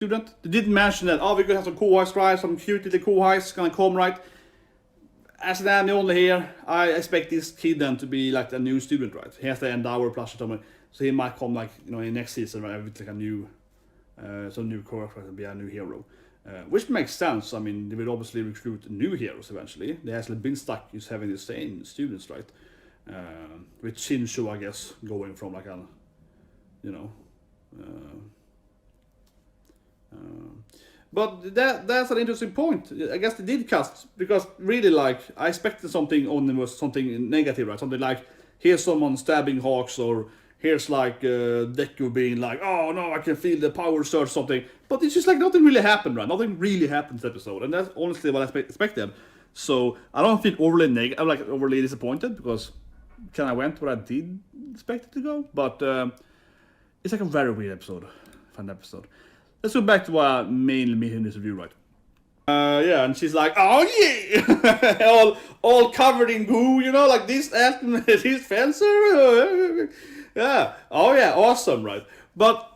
student. They didn't mention that, oh, we're gonna have some kohais, right? Some cute little kohais gonna come, right? As an anime only here, I expect this kid then to be like a new student, right? He has the Endower plushie somewhere, so he might come like, you know, in next season, right, with like a new, some new character and be a new hero. Which makes sense. I mean, they will obviously recruit new heroes eventually. They actually been stuck just having the same students, right? With Shinshu, I guess, going from like a, you know, but that's an interesting point. I guess they did cast, because really, like, I expected something only was something negative, right? Something like, here's someone stabbing Hawks, or here's like Deku being like, oh no, I can feel the power surge, something. But it's just like nothing really happened, right? Nothing really happened this episode, and that's honestly what I expected. So I don't feel overly negative. I'm like overly disappointed, because kind of went where I did expect it to go. But it's like a very weird episode, fun episode. Let's go back to what I mainly made in this review, right? Yeah, and she's like, oh yeah, all covered in goo, you know, like this fencer. Yeah, oh yeah, awesome, right? But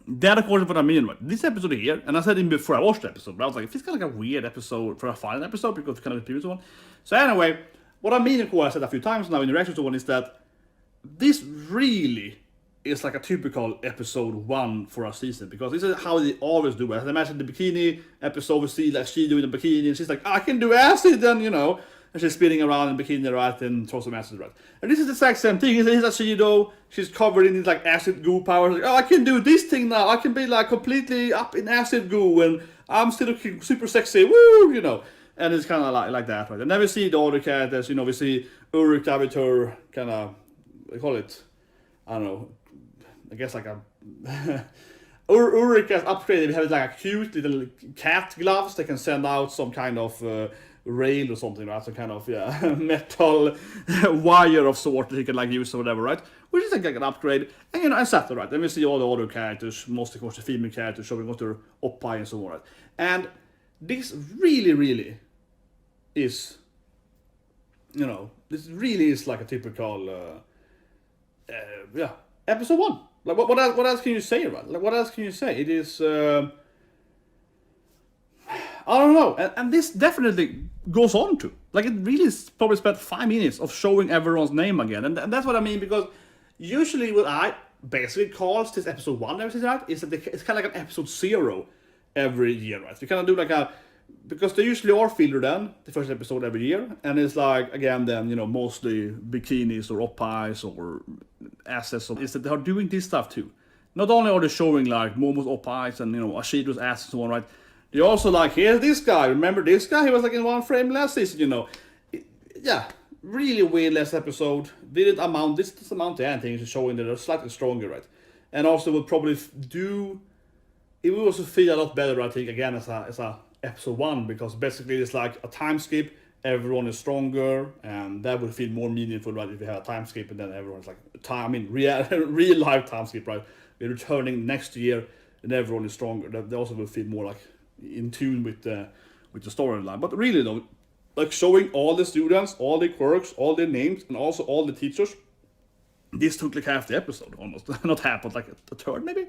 that, of course, is what I mean, right? This episode here, and I said it before I watched the episode, but I was like, it's kind of like a weird episode for a final episode, because it's kind of the previous one. So anyway, what I mean, of course, I said a few times now in the reaction to one, is that this really is like a typical episode 1 for a season, because this is how they always do it. As I mentioned, the bikini episode, we see like she doing the bikini, and she's like, I can do acid, and you know, and she's spinning around in bikini, right, and throws some acid, right. And this is the exact same thing. It's asshido, she's covered in this like acid goo power. Like, oh, I can do this thing now. I can be like completely up in acid goo, and I'm still looking super sexy, woo, you know. And it's kind of like that, right. And then we see the other characters, you know, we see Urakara with her kind of, they call it, I don't know, I guess like a Ulrika's upgraded. We have like a cute little cat gloves that can send out some kind of rail or something, right? Some kind of metal wire of sort that you can like use or whatever, right? Which is like an upgrade, and you know, etc. Right? Then we see all the other characters, mostly of course the female characters, showing off their oppai and so on, right? And this really is, you know, this really is like a typical episode 1. Like what else can you say about it? Like what else can you say? It is I don't know, and this definitely goes on to, like, it really probably spent 5 minutes of showing everyone's name again, and that's what I mean, because usually what I basically calls this episode 1 every season, right, is that it's kind of like an episode 0 every year, right? We kind of do like a, because they usually are filler then, the first episode every year, and it's like, again then, you know, mostly bikinis or oppais or assets, is that they are doing this stuff too. Not only are they showing like momo's oppais and, you know, asshido's assets and so on, right? They also like, here's this guy, remember this guy? He was like in one frame last season, you know. Yeah, really weird last episode. Didn't amount to anything, it's showing that they're slightly stronger, right? And also would probably do, it will also feel a lot better, I think, again, as a episode 1, because basically it's like a time skip, everyone is stronger, and that would feel more meaningful, right, if you have a time skip and then everyone's like real life time skip, right? We're returning next year and everyone is stronger. That also will feel more like in tune with the storyline. But really though, like showing all the students, all the quirks, all their names, and also all the teachers, this took like half the episode almost. Not half, but like a third maybe.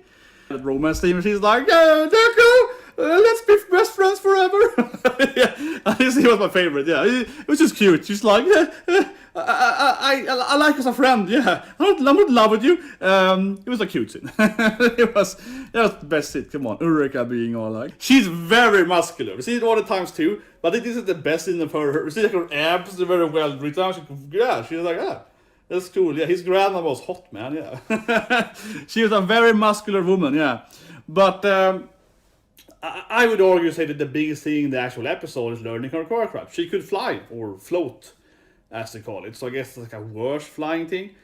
The romance theme, she's like, yeah, Deku, let's be best friends forever. Yeah, he was my favorite. Yeah, it was just cute. She's like, I like you as a friend. Yeah, I'm in love with you. It was a cute scene. That was the best scene. Come on, Urika being all like, she's very muscular. We see it all the times too, but this is the best scene of her. We see like her abs are very well written. She's like, yeah. That's cool, yeah, his grandma was hot, man, yeah. She was a very muscular woman, yeah. But I would argue, say that the biggest thing in the actual episode is learning her choreograph. She could fly, or float, as they call it. So I guess it's like a worse flying thing.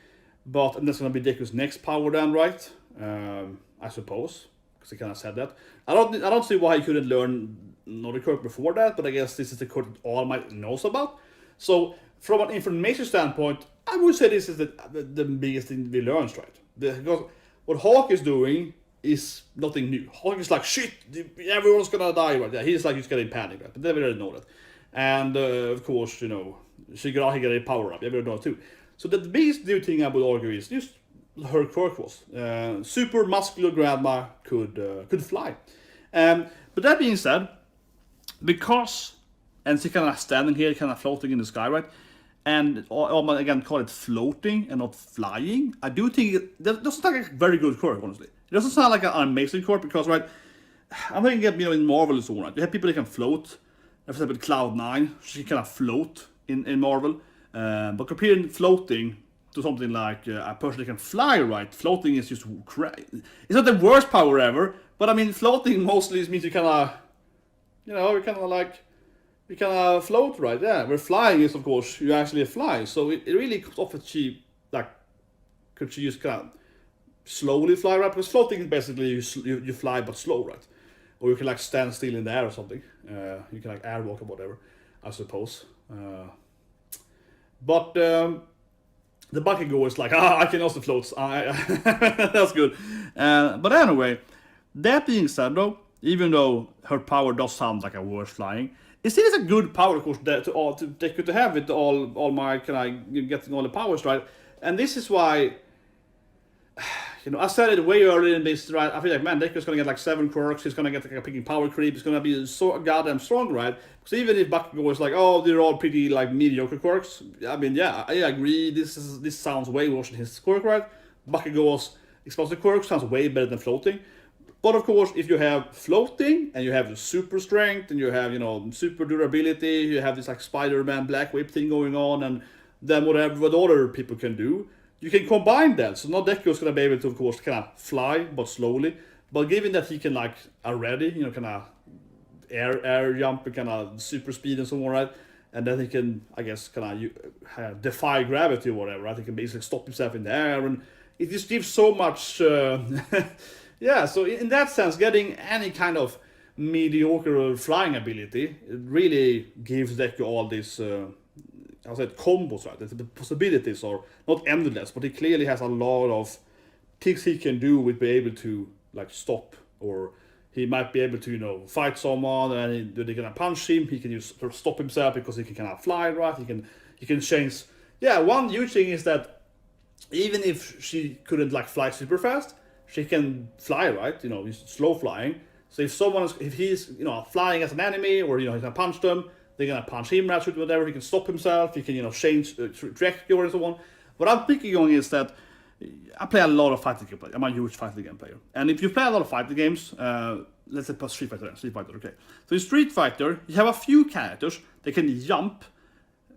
And that's going to be Deku's next power then, right? I suppose, because he kind of said that. I don't see why he couldn't learn another quirk before that, but I guess this is the quirk All Might knows about. So from an information standpoint, I would say this is the biggest thing we learned, right? Because what Hawk is doing is nothing new. Hawk is like, shit, everyone's gonna die, right? Yeah, he's like, he's getting panic, right? But they already know that. And of course, you know, Shigaraki got a power up, everyone knows too. So the biggest new thing I would argue is just her quirk was. Super muscular grandma could fly. But that being said, because and she kind of standing here, kind of floating in the sky, right? And again, call it floating and not flying. I do think that doesn't sound like a very good quirk, honestly. It doesn't sound like an amazing quirk because, right? I'm thinking, in Marvel and so on, right? You have people that can float. For example, Cloud9, she can kind of float in Marvel. But comparing floating to something like a person that can fly, right? Floating is just crazy. It's not the worst power ever, but I mean, floating mostly means you kind of, you kind of float, right? Yeah. Where flying is, of course, you actually fly. So it really comes off that she, could she just kind of slowly fly, right? Because floating is basically you fly but slow, right? Or you can stand still in the air or something. You can airwalk or whatever, I suppose. But the bucket goer is I can also float. That's good. But anyway, that being said, though, even though her power does sound like a worse flying, it still is a good power, of course, to have it all my getting all the powers right. And this is why. I said it way earlier in this, right? I feel like, man, Deku's gonna get 7 quirks, he's gonna get a picking power creep, he's gonna be so goddamn strong, right? Because even if Bakugo is they're all pretty mediocre quirks, I mean, yeah, I agree, this sounds way worse than his quirk, right? Bakugo's explosive quirk sounds way better than floating. But of course, if you have floating, and you have the super strength, and you have, super durability, you have this Spider-Man Black Whip thing going on, and then what other people can do, you can combine that. So now Deku is going to be able to, of course, kind of fly, but slowly. But given that he can, already, kind of air jump and kind of super speed and so on, right? And then he can, I guess, kind of defy gravity or whatever, right? He can basically stop himself in the air. And it just gives so much... yeah, so in that sense, getting any kind of mediocre flying ability, it really gives Deku all this... I said combos, right? The possibilities are not endless, but he clearly has a lot of things he can do with be able to stop, or he might be able to fight someone and they're gonna punch him. He can use stop himself because he can kind of fly, right? He can change. Yeah, one huge thing is that even if she couldn't fly super fast, she can fly, right? Slow flying. So if he's flying as an enemy, or he's gonna punch them. They're gonna punch him, right, shoot whatever. He can stop himself. He can, change trajectory and so on. What I'm picking on is that I play a lot of fighting game players. I'm a huge fighting game player. And if you play a lot of fighting games, let's say Street Fighter, okay. So in Street Fighter, you have a few characters that can jump.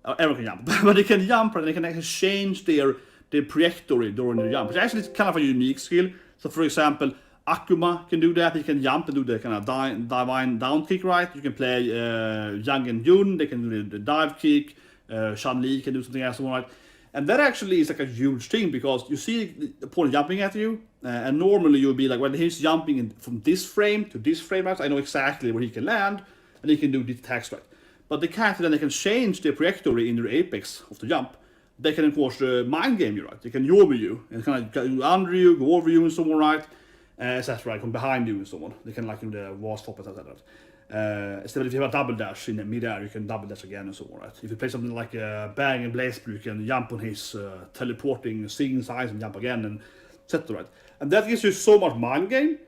Everyone can jump, but they can jump and they can actually change their trajectory during the jump. Which actually is kind of a unique skill. So for example, Akuma can do that. He can jump and do the kind of divine down kick, right? You can play Yang and Yun. They can do the dive kick. Chun-Li can do something else, right? And that actually is a huge thing because you see the opponent jumping at you, and normally you'll be well, he's jumping from this frame to this frame, right? So I know exactly where he can land, and he can do the attacks, right? But the character then they can change their trajectory in their apex of the jump. They can, of course, mind game you, right? They can yobi you and kind of go under you, go over you, and so on, right? Etc. Right, come behind you and so on. They can do the wall stop and etc. Instead, if you have a double dash in the mid-air, you can double dash again and so on. Right? If you play something like Bang and Blaze, you can jump on his teleporting sing size and jump again and etc. Right? And that gives you so much mind game.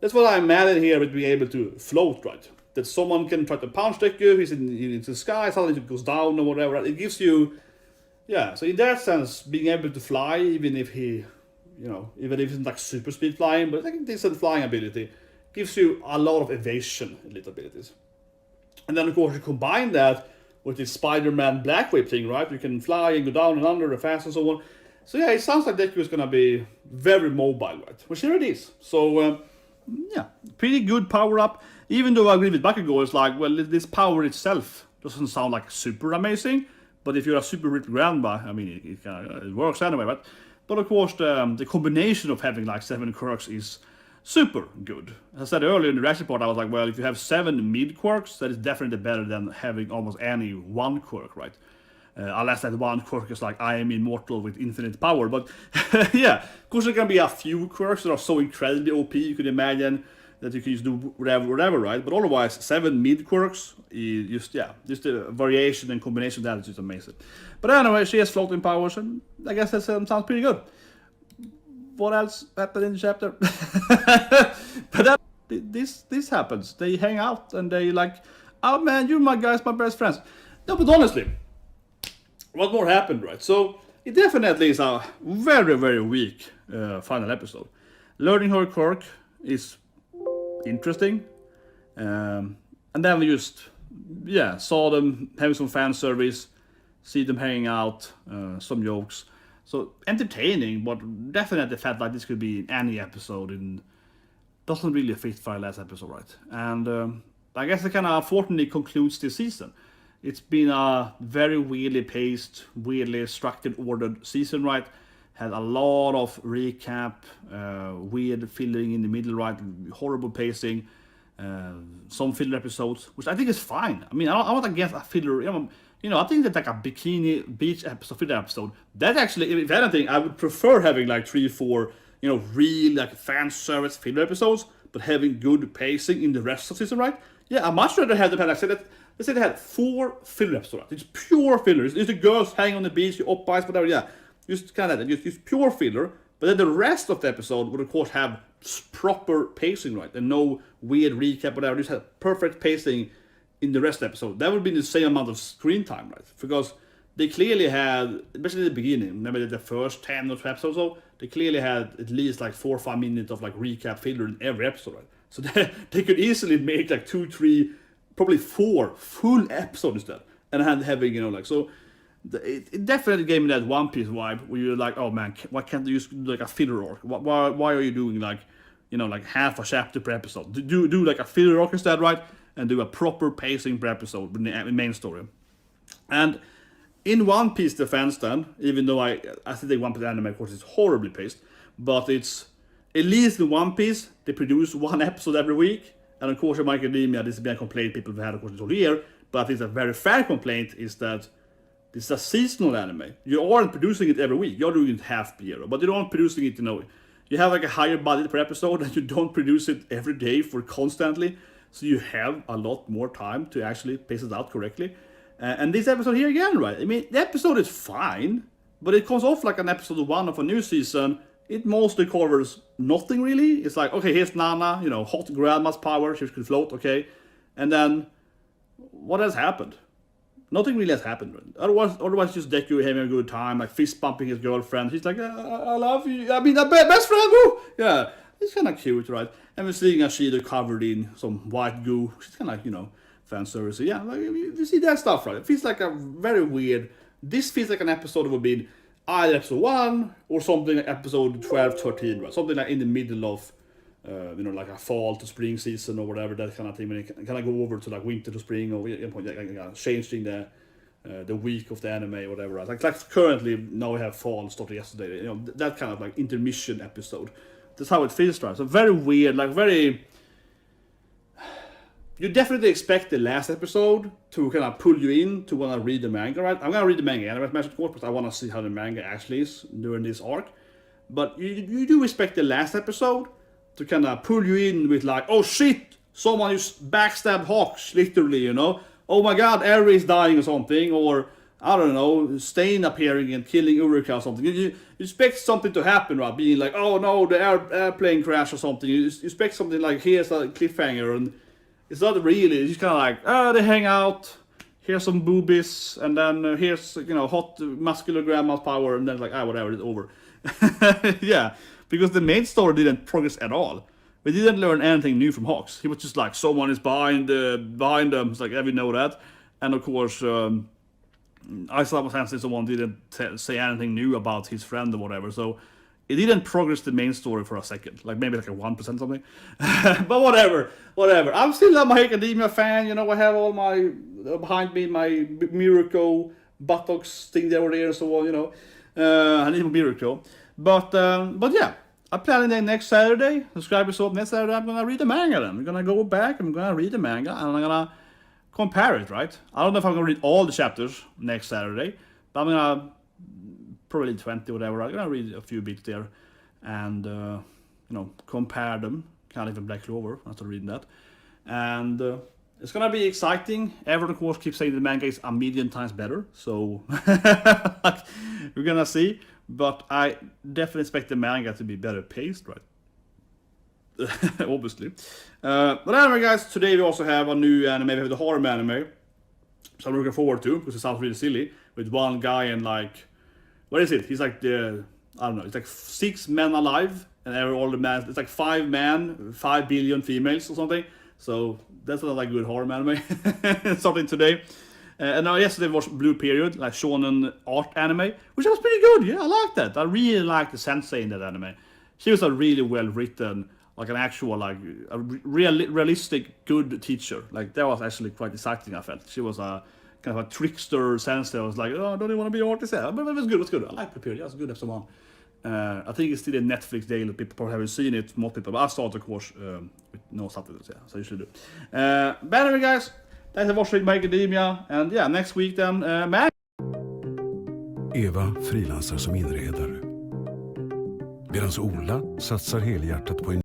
That's what I'm mad at here with being able to float, right? That someone can try to punch Deku, he's in the sky, suddenly it goes down or whatever. Right? It gives you, yeah. So in that sense, being able to fly, even if he. Even if it's super speed flying, but decent flying ability, gives you a lot of evasion little abilities. And then of course you combine that with this Spider-Man Black Whip thing, right? You can fly and go down and under and fast and so on. So yeah, it sounds like Deku is gonna be very mobile, right? Which here it is. So yeah, pretty good power up. Even though I agree with Bakugo, it's well, this power itself doesn't sound super amazing. But if you're a super ripped grandma, I mean, it works anyway, right? But of course, the combination of having 7 quirks is super good. As I said earlier in the reaction part, I was well, if you have 7 mid quirks, that is definitely better than having almost any 1 quirk, right? Unless that 1 quirk is I am immortal with infinite power. But yeah, of course there can be a few quirks that are so incredibly OP, you could imagine that you can just do whatever, right? But otherwise, 7 mid quirks is just the variation and combination of that is just amazing. But anyway, she has floating powers, and I guess that sounds pretty good. what else happened in the chapter. But that, this happens. They hang out and they like, oh man, you're my guys, my best friends. No, but honestly, what more happened, right? So it definitely is a very, very weak final episode. Learning her quirk is interesting. And then we just, saw them having some fan service, see them hanging out, some jokes. So entertaining, but definitely felt like this could be any episode and doesn't really fit for our last episode, right? And I guess it kind of unfortunately concludes this season. It's been a very weirdly paced, weirdly structured, ordered season, right? Had a lot of recap, weird filling in the middle, right? Horrible pacing, some filler episodes, which I think is fine. I mean, I'm not against a filler. I think that like a bikini beach episode, filler episode, that actually, if anything, I would prefer having like 3-4, real like fan service filler episodes, but having good pacing in the rest of the season, right? Yeah, I'd much rather have them. Let's say they had 4 filler episodes. Right? It's pure fillers. It's the girls hanging on the beach, the oppais, whatever. Yeah, just kind of that. Just pure filler. But then the rest of the episode would of course have proper pacing, right, and no weird recap, whatever. Just have perfect pacing in the rest of the episode. That would be the same amount of screen time, right? Because they clearly had, especially in the beginning, maybe the first 10 or 12 episodes, so they clearly had at least like 4 or 5 minutes of like recap filler in every episode, right? So they could easily make like 2, 3, probably 4 full episodes instead, and having so it definitely gave me that One Piece vibe where you're like, oh man, why can't they just do like a filler arc? Why are you doing like like half a chapter per episode? Do like a filler arc instead, right? And do a proper pacing per episode with the main story. And in One Piece defense, then, even though I think One Piece anime, of course, is horribly paced, but it's at least in One Piece they produce 1 episode every week. And of course, in My Academia, this has been a complaint people have had, of course, this whole year. But I think a very fair complaint is that this is a seasonal anime. You aren't producing it every week. You're doing it half per year, but you don't producing it. You have like a higher budget per episode, and you don't produce it every day for constantly. So you have a lot more time to actually pace it out correctly. And this episode here again, right? I mean, the episode is fine, but it comes off like an episode 1 of a new season. It mostly covers nothing really. It's like, okay, here's Nana, hot grandma's power, she could float, okay. And then, what has happened? Nothing really has happened. Right? Otherwise, just Deku having a good time, like fist bumping his girlfriend. He's like, I love you. I mean, best friend, woo! Yeah, it's kind of cute, right? And we're seeing asshido covered in some white goo. She's kind of like, fan service. So yeah, like, you see that stuff, right? It feels like a very weird. This feels like an episode that would be either episode 1 or something like episode 12, 13, right? Something like in the middle of, like a fall to spring season or whatever, that kind of thing. When it kind of go over to like winter to spring or changing the week of the anime or whatever. Right? Like currently now we have fall started yesterday. That kind of like intermission episode. That's how it feels, right? So very weird, like very. You definitely expect the last episode to kind of pull you in to want to read the manga, right? I'm gonna read the manga anyway, of course, because I want to see how the manga actually is during this arc. But you do expect the last episode to kind of pull you in with like, oh shit, someone just backstabbed Hawks, literally, Oh my god, Eri is dying or something, or I don't know, Stain appearing and killing Urakara or something. You expect something to happen, right? Being like, oh no, the airplane crash or something. You expect something like, here's a cliffhanger, and it's not really. It's just kind of like, they hang out. Here's some boobies, and then here's hot muscular grandma's power, and then like whatever, it's over. Yeah, because the main story didn't progress at all. We didn't learn anything new from Hawks. He was just like, someone is behind them. It's like, we know that, and of course, I saw saying someone didn't say anything new about his friend or whatever. So it didn't progress the main story for a second, like maybe like a 1% something. But whatever. I'm still a My Academia fan. I have all my behind me my Miracle buttocks thing there and so on. I need a Miracle, but yeah, I'm planning that next Saturday. Subscribers up next Saturday. I'm gonna read the manga. Then I'm gonna go back. I'm gonna read the manga and I'm gonna compare it. Right? I don't know if I'm gonna read all the chapters next Saturday, but I'm gonna. Probably 20 or whatever. I'm gonna read a few bits there, and compare them. Can't even Black Clover after reading that, and it's gonna be exciting. Everyone, of course, keeps saying the manga is a million times better, so we're gonna see. but I definitely expect the manga to be better paced, right? Obviously. But anyway, guys, today we also have a new anime. We have the horror anime, so I'm looking forward to, because it sounds really silly, with one guy and like, what is it? He's like I don't know, it's like 6 men alive, and all the men, it's like 5 men, 5 billion females or something. So that's not like good horror anime. Something today. And yesterday was Blue Period, like shonen art anime, which was pretty good. Yeah, I like that. I really like the sensei in that anime. She was a really well written, like an actual, like a realistic good teacher. Like that was actually quite exciting. I felt she was a kind of a trickster sensei. I was like, oh, don't you want to be an artist? Yeah, but it was good. It was good. I like Blue Period. It was good episode 1. I think it's still a Netflix daily. People probably haven't seen it. Most people, but I started, of course, with no subtitles. Yeah, so you should do. But anyway, guys, thanks for watching My Academia, and yeah, next week then, Eva frilansar som inredare, medan Ola satsar helhjärtat på en